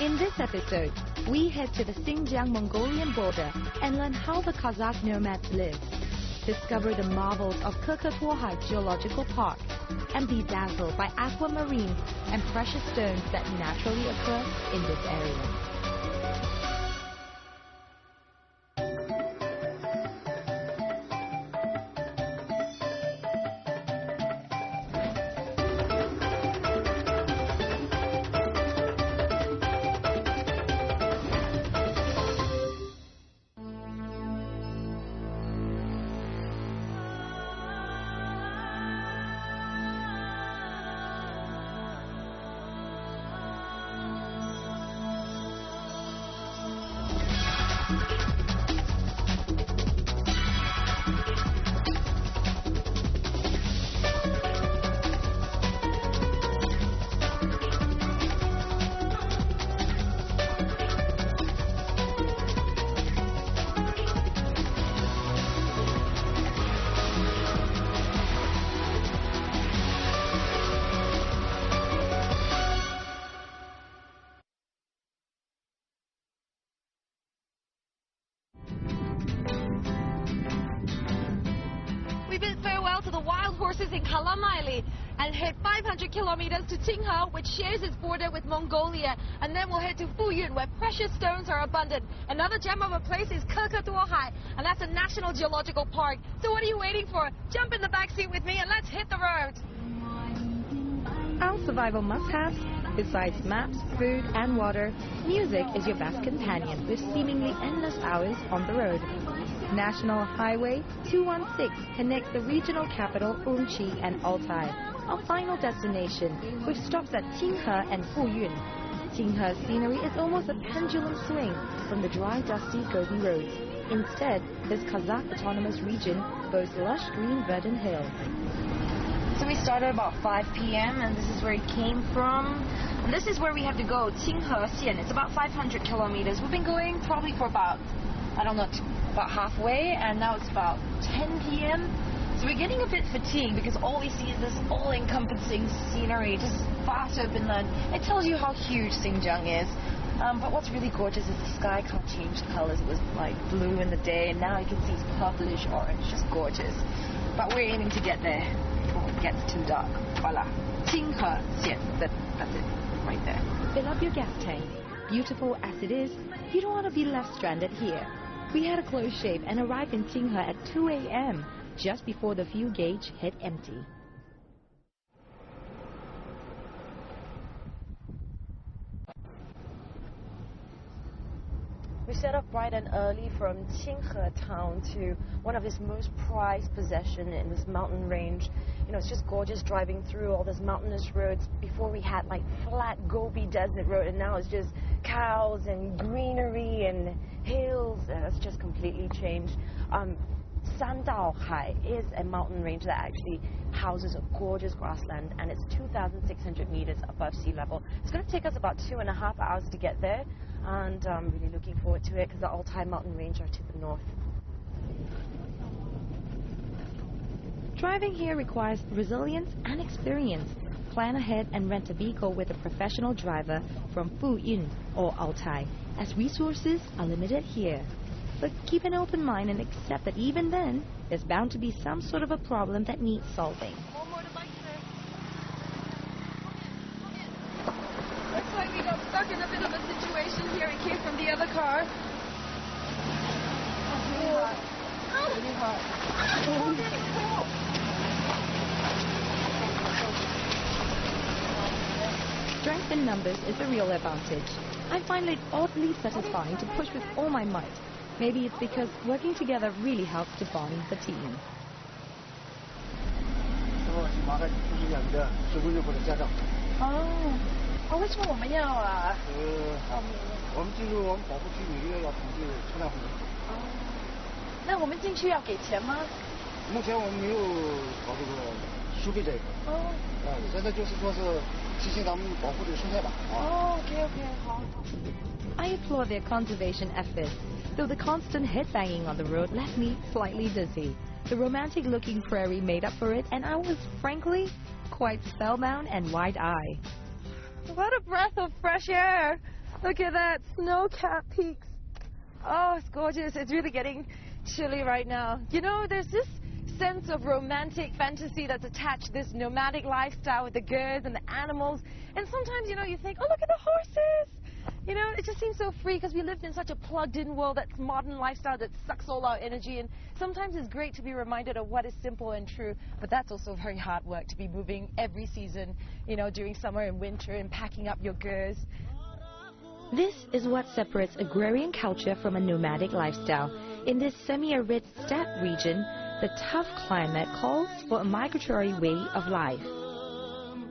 In this episode, we head to the Xinjiang-Mongolian border and learn how the Kazakh nomads live. Discover the marvels of Kırklareli Geological Park and be dazzled by aquamarine and precious stones that naturally occur in this area. To the wild horses in Kalamaili and head 500 kilometers to Qinghe, which shares its border with Mongolia, and then we'll head to Fuyun, where precious stones are abundant. Another gem of a place is Kırklareli, and that's a national geological park. So what are you waiting for? Jump in the back seat with me and let's hit the road. Our survival must-haves, besides maps, food and water, music is your best companion with seemingly endless hours on the road. National Highway 216 connects the regional capital Urumqi and Altai, our final destination, which stops at Qinghe and Fuyun. Qinghe's scenery is almost a pendulum swing from the dry, dusty Gobi roads. Instead, this Kazakh autonomous region boasts lush green verdant hills. So we started about 5 p.m. and this is where it came from. And this is where we have to go, Qinghe Xian. It's about 500 kilometers. We've been going probably for about, I don't know, about halfway, and now it's about 10 p.m. So we're getting a bit fatigued because all we see is this all-encompassing scenery, just vast open land. It tells you how huge Xinjiang is. But what's really gorgeous is the sky can't change colors. It was like blue in the day, and now you can see it's purplish orange, just gorgeous. But we're aiming to get there before it gets too dark. Voila. Qinghe Xian. That's it, right there. Fill up your gas tank. Beautiful as it is, you don't want to be left stranded here. We had a close shave and arrived in Qinghe at 2 a.m., just before the fuel gauge hit empty. We set up bright and early from Qinghe town to one of its most prized possessions in this mountain range. You know, it's just gorgeous driving through all these mountainous roads. Before we had like flat Gobi desert road, and now it's just cows and greenery and hills. It's just completely changed. Sandaohai is a mountain range that actually houses a gorgeous grassland, and it's 2,600 meters above sea level. It's going to take us about 2.5 hours to get there, and I'm really looking forward to it because the Altai mountain range are to the north. Driving here requires resilience and experience. Plan ahead and rent a vehicle with a professional driver from Fuyun or Altai, as resources are limited here. But keep an open mind and accept that even then, there's bound to be some sort of a problem that needs solving. More motorbikes there. Looks like we got stuck in a bit of a situation here. It came from the other car. Oh, really hot. Really hot. Strength in numbers is a real advantage. I find it oddly satisfying to push with all my might. Maybe it's because working together really helps to bond the team. I applaud their conservation efforts, though the constant headbanging on the road left me slightly dizzy. The romantic-looking prairie made up for it, and I was, frankly, quite spellbound and wide-eyed. What a breath of fresh air! Look at that, snow-capped peaks. Oh, it's gorgeous. It's really getting chilly right now. You know, there's this sense of romantic fantasy that's attached to this nomadic lifestyle with the girls and the animals. And sometimes, you know, you think, oh, look at the horses. You know, it just seems so free because we lived in such a plugged-in world, that's modern lifestyle that sucks all our energy. And sometimes it's great to be reminded of what is simple and true. But that's also very hard work to be moving every season, you know, during summer and winter and packing up your goods. This is what separates agrarian culture from a nomadic lifestyle. In this semi-arid steppe region, the tough climate calls for a migratory way of life.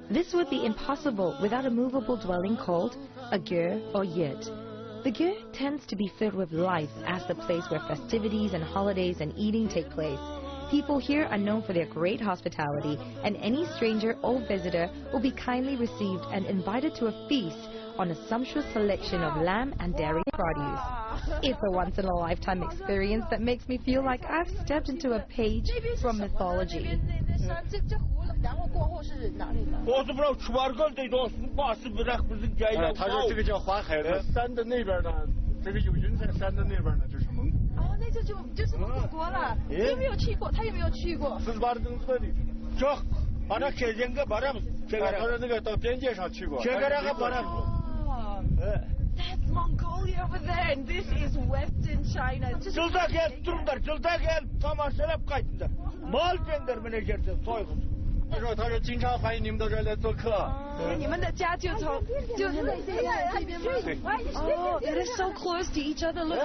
This would be impossible without a movable dwelling called a ger or yurt. The ger tends to be filled with life as the place where festivities and holidays and eating take place. People here are known for their great hospitality, and any stranger or visitor will be kindly received and invited to a feast on a sumptuous selection of lamb and dairy produce. It's a once-in-a-lifetime experience that makes me feel like I've stepped into a page from mythology. 我都不知道船个这种马是不是这样？它说这个叫花海子，山的那边呢，这个有云彩山的那边呢就是蒙古。哦，那就是蒙古国了。你有没有去过？他有没有去过？是把它登车的。这，把它开进个把它这个，他说那个到边界上去过。这个那个把它。That's Mongolia over there, and this is Western China. 就在这durumlar,就在这他妈是来干的，mal dendir mi ne gerçi soygun. 他说经常欢迎你们到这儿来做客。你们的家就从就这边吗？哦 it is so close to each other. Look,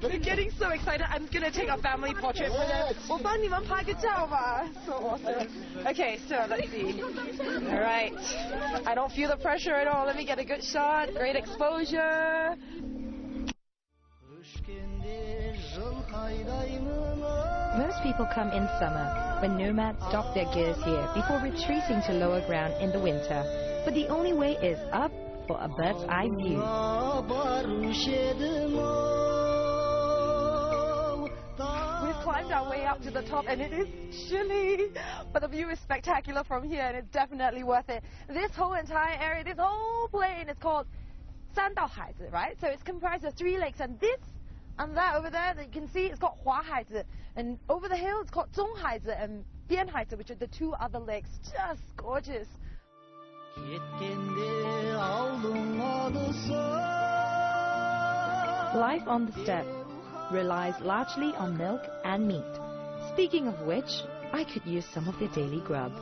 we're getting so excited. I'm gonna take a family portrait for them. 我帮你们拍个照吧。So awesome. Okay, so let's see. All right. I don't feel the pressure at all. Let me get a good shot. Great exposure. Most people come in summer, when nomads dock their gears here before retreating to lower ground in the winter. But the only way is up for a bird's eye view. We've climbed our way up to the top and it is chilly, but the view is spectacular from here and it's definitely worth it. This whole entire area, this whole plain is called 三道海子, right? So it's comprised of 3 lakes, and this and that over there that you can see, it's called 华海子, and over the hill it's called 中海子 and 边海子, which are the 2 other lakes. Just gorgeous. Life on the steppe relies largely on milk and meat. Speaking of which, I could use some of their daily grub.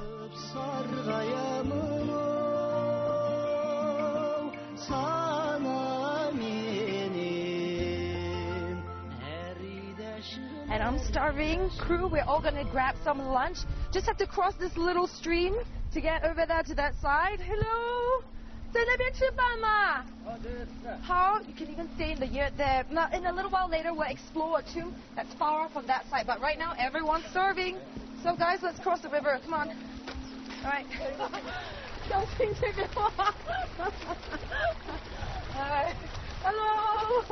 And I'm starving. Crew, we're all gonna grab some lunch. Just have to cross this little stream to get over there to that side. Hello? 在那边吃饭吗？好, you can even stay in the yurt there. Now, in a little while later, we'll explore a tomb that's far off on that side. But right now, everyone's starving. So guys, let's cross the river. Come on. All right. 小心这边话。Hello.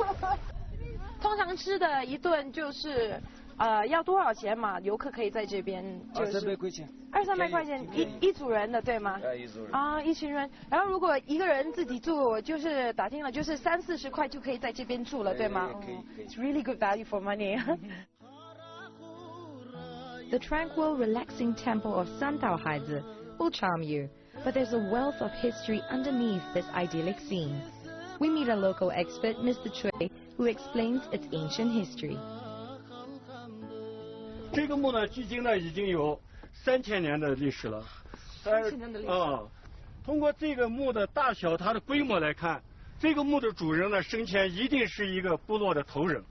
通常吃的一顿就是要多少钱嘛？游客可以在这边就是200-300块钱，200-300块钱一组人的，对吗？一组人啊，一群人。然后如果一个人自己住，我就是打听了，就是30-40块就可以在这边住了，对吗？可以。It's really good value for money. The tranquil, relaxing temple of Santauhaizi will charm you, but there's a wealth of history underneath this idyllic scene. We meet a local expert, Mr. Chui, who explains its ancient history. 这个墓呢，距今呢已经有3000年的历史了。3000年的历史。通过这个墓的大小，它的规模来看，这个墓的主人呢，生前一定是一个部落的头人。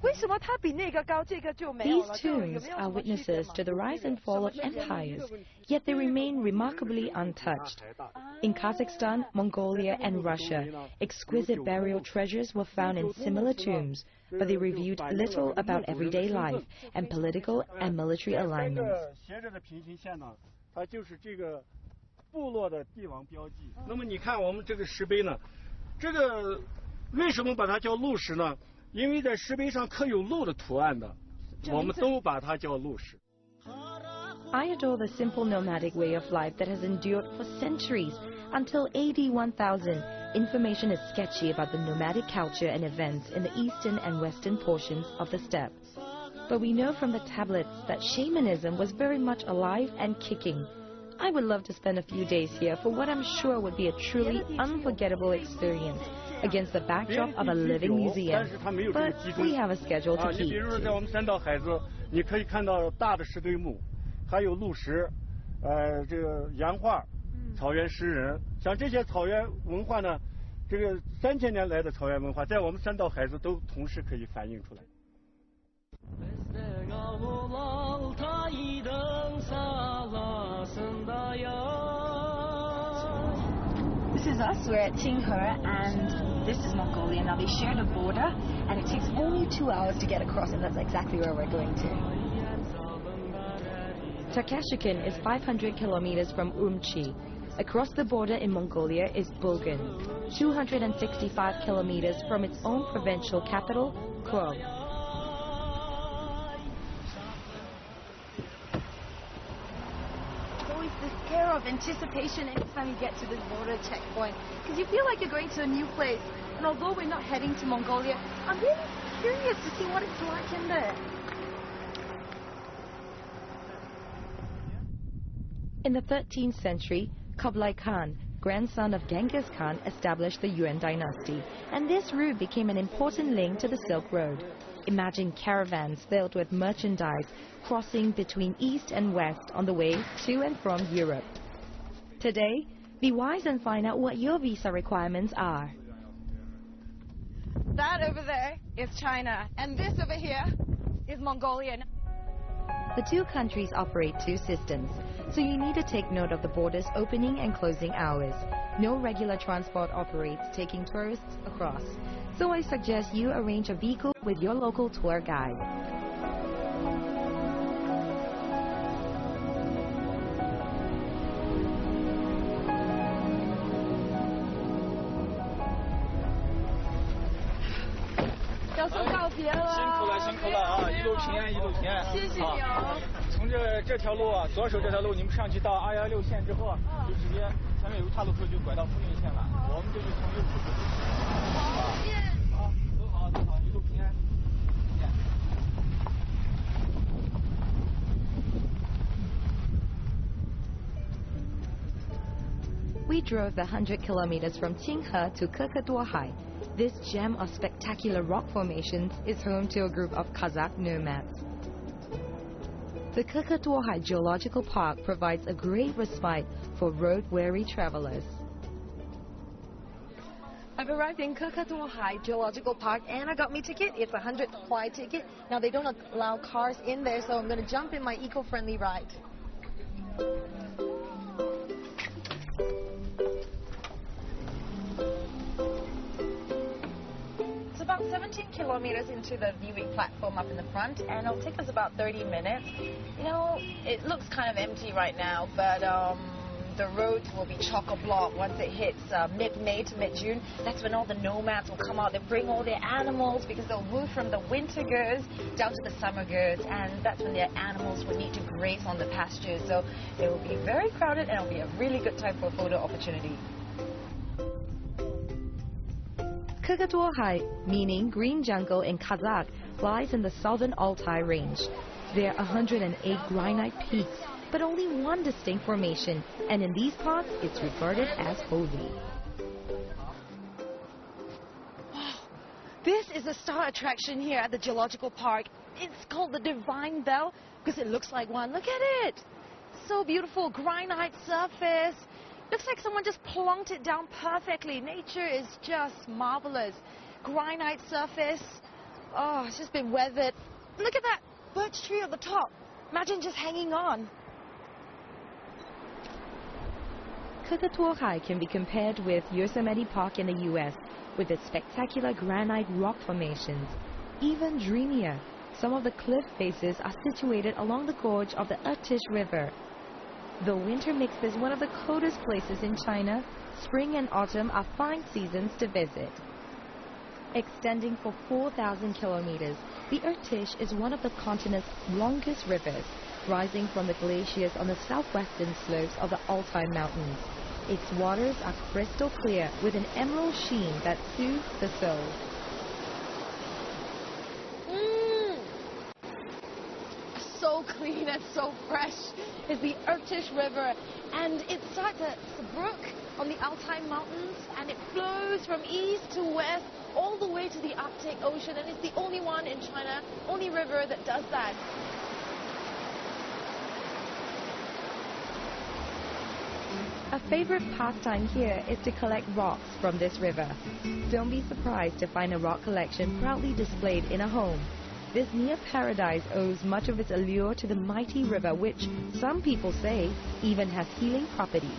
为什么它比那个高，这个就没有了？ These tombs are witnesses to the rise and fall of empires, yet they remain remarkably untouched. In Kazakhstan, Mongolia, and Russia, exquisite burial treasures were found in similar tombs, but they revealed little about everyday life and political and military alignments. 斜着的平行线呢，它就是这个部落的帝王标记。那么你看我们这个石碑呢，这个为什么把它叫鹿石呢？因为在石碑上刻有鹿的图案的，我们都把它叫鹿石。 I adore the simple nomadic way of life that has endured for centuries until AD 1000, information is sketchy about the nomadic culture and events in the eastern and western portions of the steppe. But we know from the tablets that shamanism was very much alive and kicking. I would love to spend a few days here for what I'm sure would be a truly unforgettable experience against the backdrop of a living museum. But we have a schedule to keep. 你比如说在我们三道海子，你可以看到大的石堆墓，还有鹿石，这个洋画、草原诗人，像这些草原文化呢，这个3000年来的草原文化，在我们三道海子都同时可以反映出来。 This is us, we're at Tinghe, and this is Mongolia. Now they share the border, and it takes only 2 hours to get across, and that's exactly where we're going to. Takashikin is 500 kilometers from Urumqi. Across the border in Mongolia is Bulgan, 265 kilometers from its own provincial capital, Kro. This air of anticipation anytime you get to this border checkpoint, because you feel like you're going to a new place. And although we're not heading to Mongolia, I'm really curious to see what it's like in there. In the 13th century, Kublai Khan, grandson of Genghis Khan, established the Yuan dynasty, and this route became an important link to the Silk Road. Imagine caravans filled with merchandise crossing between east and west on the way to and from Europe. Today, be wise and find out what your visa requirements are. That over there is China, and this over here is Mongolia. The two countries operate two systems, so you need to take note of the borders opening and closing hours. No regular transport operates taking tourists across, so I suggest you arrange a vehicle with your local tour guide.从这条路啊，左手这条路，你们上去到216线之后啊，就直接前面有个岔路口，就拐到富宁线了。我们这就从右处就。好，走好，走好，一路平安。We drove the 100 kilometers from Tinghe to Kukatuahai. This gem of spectacular rock formations is home to a group of Kazakh nomads. The Kukatuahai Geological Park provides a great respite for road-weary travelers. I've arrived in Kukatuahai Geological Park, and I got my ticket. It's a 100 fly ticket. Now they don't allow cars in there, so I'm going to jump in my eco-friendly ride. About 17 kilometers into the viewing platform up in the front, and it'll take us about 30 minutes. You know, it looks kind of empty right now, but the roads will be chock-a-block once it hits mid-May to mid-June. That's when all the nomads will come out. They bring all their animals because they'll move from the winter goods down to the summer goods, and that's when their animals will need to graze on the pastures. So it will be very crowded, and it'll be a really good time for a photo opportunity. Kukatuahai, meaning green jungle in Kazakh, lies in the southern Altai range. There are 108 granite peaks, but only one distinct formation, and in these parts, it's regarded as holy. Wow, this is a star attraction here at the Geological Park. It's called the Divine Bell because it looks like one. Look at it! So beautiful, granite surface. Looks like someone just plonked it down perfectly. Nature is just marvelous. Granite surface. Oh, it's just been weathered. Look at that birch tree at the top. Imagine just hanging on. Kukatuahai can be compared with Yosemite Park in the U.S., with its spectacular granite rock formations. Even dreamier, some of the cliff faces are situated along the gorge of the Irtysh River. Though winter mix is one of the coldest places in China, spring and autumn are fine seasons to visit. Extending for 4,000 kilometers, the Irtysh is one of the continent's longest rivers, rising from the glaciers on the southwestern slopes of the Altai Mountains. Its waters are crystal clear with an emerald sheen that soothes the soul. So clean and so fresh is the Irtysh River, and it starts at Tobruk on the Altai Mountains, and it flows from east to west all the way to the Arctic Ocean, and it's the only one in China, only river that does that. A favorite pastime here is to collect rocks from this river. Don't be surprised to find a rock collection proudly displayed in a home. This near paradise owes much of its allure to the mighty river, which some people say even has healing properties.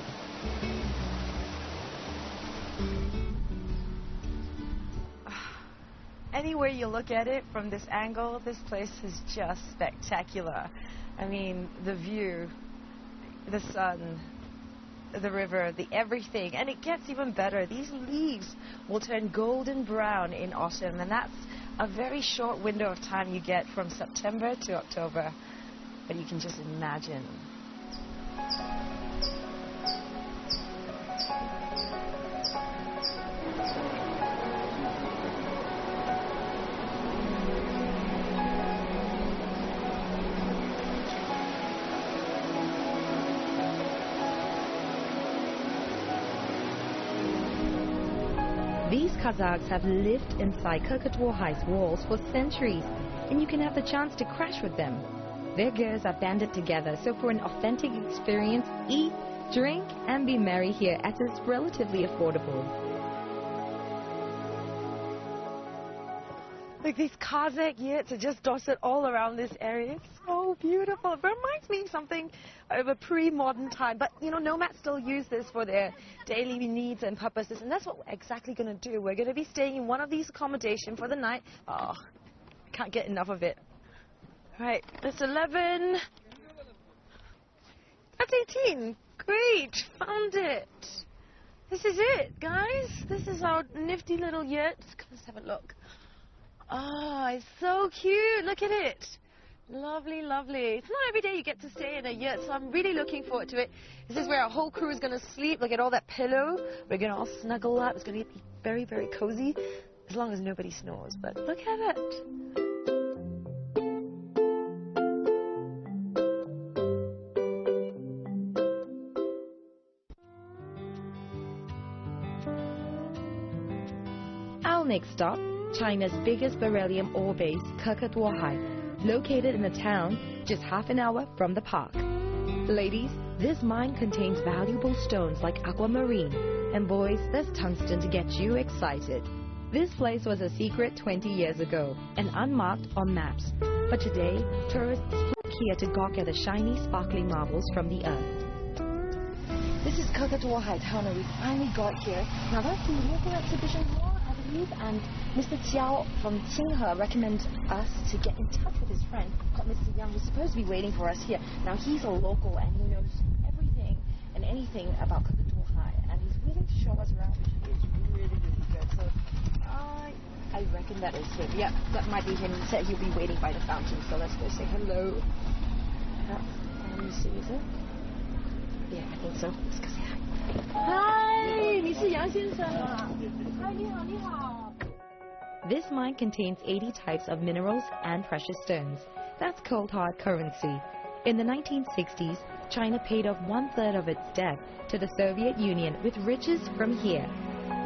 Any way you look at it from this angle, this place is just spectacular. I mean, the view, the sun, the river, the everything, and it gets even better. These leaves will turn golden brown in autumn, and that's a very short window of time you get from September to October, but you can just imagine. These Kazakhs have lived inside Kırklareli's walls for centuries, and you can have the chance to crash with them. Their gears are banded together, so for an authentic experience, eat, drink, and be merry here as it's relatively affordable. Like these Kazakh yurts are just dotted all around this area. It's so beautiful. It reminds me of something of a pre-modern time. But, you know, nomads still use this for their daily needs and purposes. And that's what we're exactly going to do. We're going to be staying in one of these accommodations for the night. Oh, I can't get enough of it. Right, that's 11. That's 18. Great, found it. This is it, guys. This is our nifty little yurt. Let's have a look. Oh, it's so cute. Look at it. Lovely, lovely. It's not every day you get to stay in a yurt, so I'm really looking forward to it. This is where our whole crew is going to sleep. Look at all that pillow. We're going to all snuggle up. It's going to be very, very cozy, as long as nobody snores. But look at it. Our next stop, China's biggest beryllium ore base, Kırklareli, located in a town just half an hour from the park. Ladies, this mine contains valuable stones like aquamarine, and boys, there's tungsten to get you excited. This place was a secret 20 years ago and unmarked on maps, but today tourists flock here to gawk at the shiny, sparkling marbles from the earth. This is Kırklareli town, and we finally got here. Now that's the local exhibition hall, I believe, and Mr. Jiao from Qinghe recommended us to get in touch with his friend called Mr. Yang, who's supposed to be waiting for us here. Now he's a local and he knows everything and anything about Kırklareli, and he's willing to show us around, which is really, really good. So I reckon that is him. Yeah, that might be him. He said he'll be waiting by the fountain, so let's go say hello. Let me see, is it? Yeah, I think so. Let's go say hi. Hi, 你是杨先生啊？ Hi, 你好，你好。 This mine contains 80 types of minerals and precious stones. That's cold hard currency. In the 1960s, China paid off 1/3 of its debt to the Soviet Union with riches from here.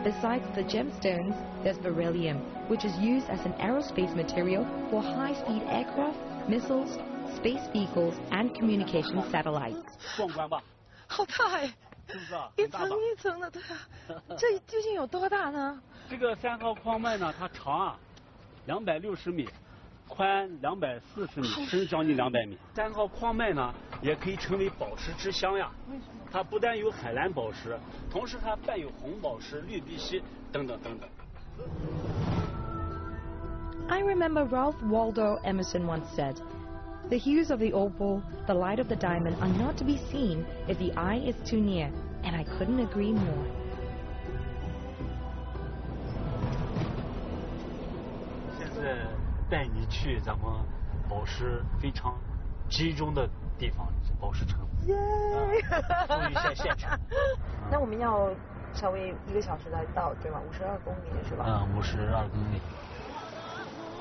Besides the gemstones, there's beryllium, which is used as an aerospace material for high-speed aircraft, missiles, space vehicles, and communication satellites. 壮观吧？好大哎！是不是啊？一层一层的，对啊。这究竟有多大呢？这个3号矿脉呢，它长啊260米，宽240米，甚至将近200米。3号矿脉呢，也可以称为宝石之乡呀。它不但有海蓝宝石，同时它伴有红宝石、绿碧玺等等等等。 I remember Ralph Waldo Emerson once said, "The hues of the opal, the light of the diamond are not to be seen if the eye is too near," and I couldn't agree more. 现在带你去咱们宝石非常集中的地方，宝石城。终于在现场。那我们要稍微1个小时来到，对吗？52公里是吧？52公里。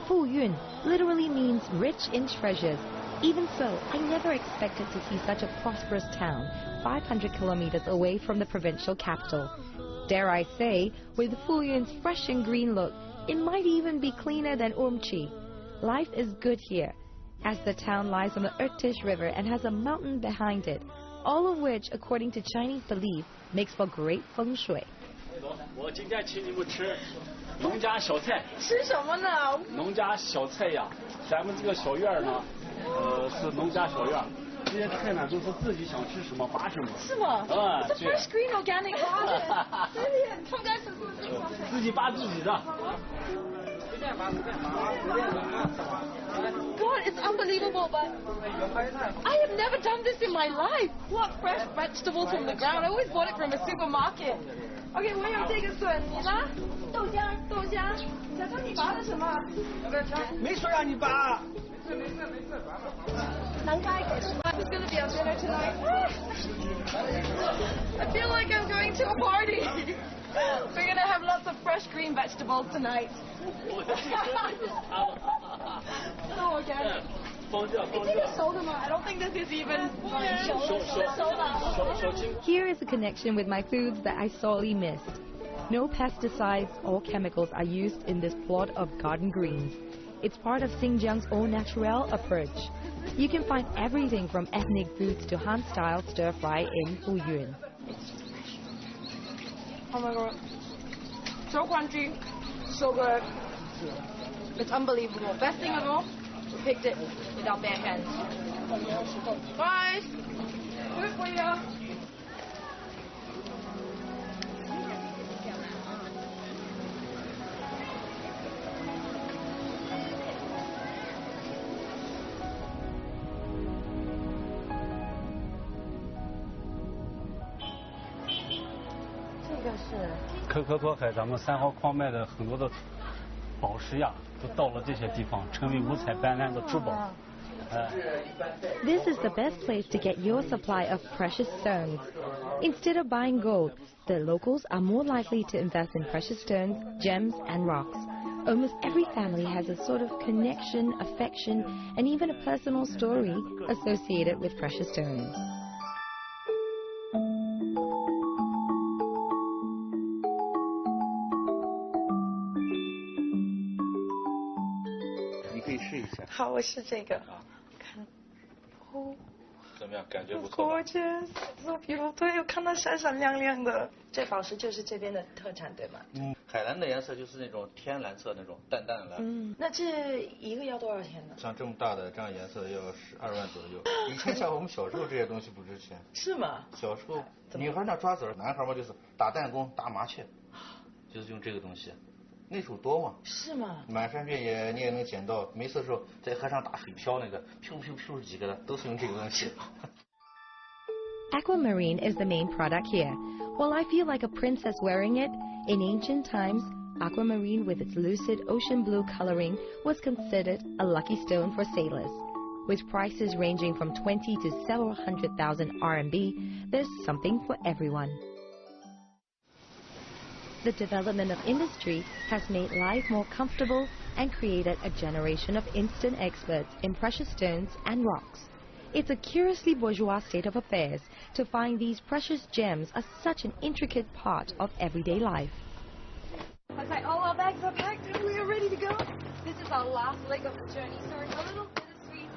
Fuyun literally means rich in treasures. Even so, I never expected to see such a prosperous town, 500 kilometers away from the provincial capital. Dare I say, with Fuyun's fresh and green look, it might even be cleaner than Urumqi. Life is good here, as the town lies on the Irtish River and has a mountain behind it, all of which, according to Chinese belief, makes for great feng shui. 我今天请你们吃农家小菜。吃什么呢？农家小菜呀，咱们这个小院呢，是农家小院，这些菜呢都是自己想吃什么拔什么。是吗？啊， It's a fresh green organic garden. Brilliant. 他们家是自己拔自己的。 God, it's unbelievable, but I have never done this in my life. Pluck fresh vegetables from the ground. I always bought it from a supermarket. Okay, 我有这个笋，你呢？豆浆，小张，你拔的什么？没说让你拔。能该给是吗？ It's gonna be a dinner tonight. I feel like I'm going to a party. We're gonna have lots of fresh green vegetables tonight. So organic. I don't think this is even Here is a connection with my foods that I sorely missed. No pesticides or chemicals are used in this plot of garden greens. It's part of Xinjiang's au naturel approach. You can find everything from ethnic foods to Han-style stir-fry in Fuyun. Oh my god. So crunchy. So good. It's unbelievable. Best thing of all, we picked it without bare hands. Guys, good for you. 这个是可可托海，咱们3号矿脉的很多的宝石呀，都到了这些地方，成为五彩斑斓的珠宝。This is the best place to get your supply of precious stones. Instead of buying gold, the locals are more likely to invest in precious stones, gems, and rocks. Almost every family has a sort of connection, affection, and even a personal story associated with precious stones. 好，我试这个。看，哦，怎么样？感觉不错。Gorgeous, so beautiful. 对，我看到闪闪亮亮的。这宝石就是这边的特产，对吗？海蓝的颜色就是那种天蓝色那种淡淡蓝。那这一个要多少钱呢？像这么大的这样颜色要12万左右。以前像我们小时候这些东西不值钱。是吗？小时候女孩那抓子儿，男孩嘛就是打弹弓、打麻雀，就是用这个东西。那时候多嘛？是吗？满山遍野你也能捡到，没事的时候在河上打水漂那个，飘几个的，都是用这个东西。Aquamarine is the main product here. While I feel like a princess wearing it, in ancient times, aquamarine with its lucid ocean blue coloring was considered a lucky stone for sailors. With prices ranging from 20 to several hundred thousand RMB, there's something for everyone. The development of industry has made life more comfortable and created a generation of instant experts in precious stones and rocks. It's a curiously bourgeois state of affairs to find these precious gems are such an intricate part of everyday life. Okay, all our bags are packed and we are ready to go. This is our last leg of the journey, so it's a little bittersweet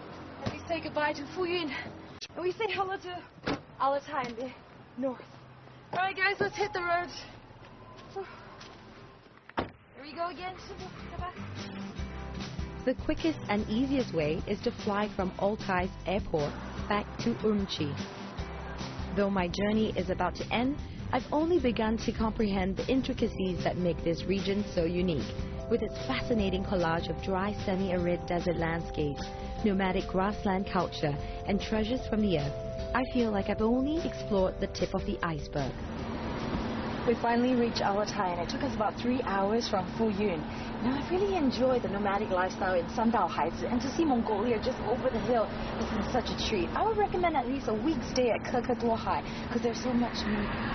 as we say goodbye to Fuyun. And we say hello to Altai in the north. Alright guys, let's hit the road. Here we go again. The quickest and easiest way is to fly from Altai's airport back to Urumqi. Though my journey is about to end, I've only begun to comprehend the intricacies that make this region so unique, with its fascinating collage of dry, semi-arid desert landscapes, nomadic grassland culture, and treasures from the earth. I feel like I've only explored the tip of the iceberg. We finally reached Alatai, and it took us about 3 hours from Fuyun. Now, I really enjoyed the nomadic lifestyle in Sandao Haizi, and to see Mongolia just over the hill has been such a treat. I would recommend at least a week's stay at Kekaduohai because there's so much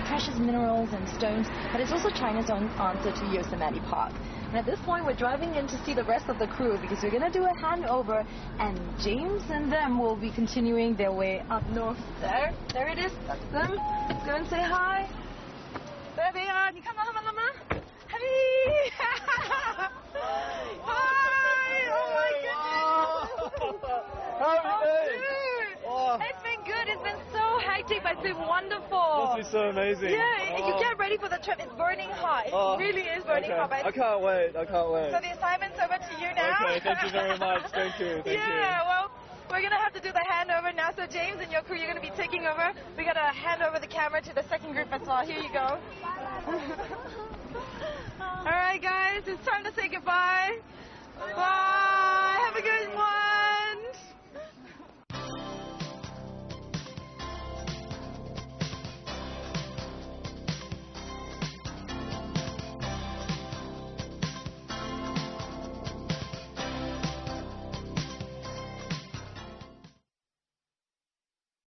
precious minerals and stones, but it's also China's own answer to Yosemite Park. And at this point, we're driving in to see the rest of the crew because we're going to do a handover, and James and them will be continuing their way up north. There it is. That's them. Let's go and say hi. There they are. 你看到他们了吗? Hey! Hi! Oh my goodness! Happy day! Dude, it's been good. It's been so hectic, but it's been wonderful. This is so amazing. Yeah, you get ready for the trip. It's burning hot. It really is burning hot. I can't wait. I can't wait. So the assignment's over to you now. Okay, thank you very much. Thank you. Thank you. Well, we're going to have to do the handover now. So James and your crew, you're going to be taking over. We're going to hand over the camera to the second group as well. Here you go.